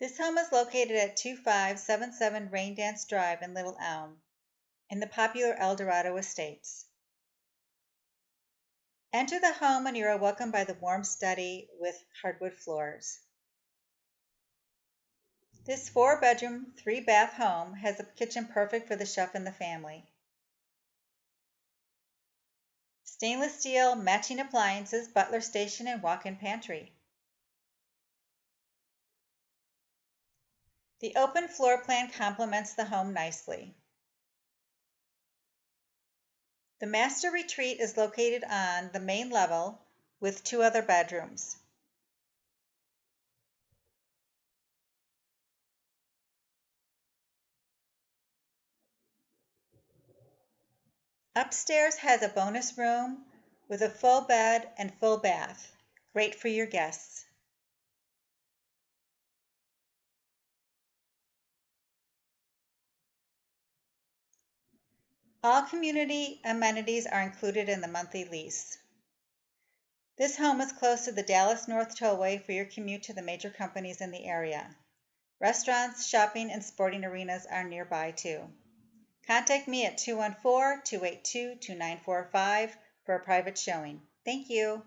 This home is located at 2577 Raindance Drive in Little Elm, in the popular El Dorado Estates. Enter the home and you are welcomed by the warm study with hardwood floors. This 4-bedroom, 3-bath home has a kitchen perfect for the chef and the family. Stainless steel matching appliances, butler station, and walk-in pantry. The open floor plan complements the home nicely. The master retreat is located on the main level with 2 other bedrooms. Upstairs has a bonus room with a full bed and full bath. Great for your guests. All community amenities are included in the monthly lease. This home is close to the Dallas North Tollway for your commute to the major companies in the area. Restaurants, shopping, and sporting arenas are nearby too. Contact me at 214-282-2945 for a private showing. Thank you.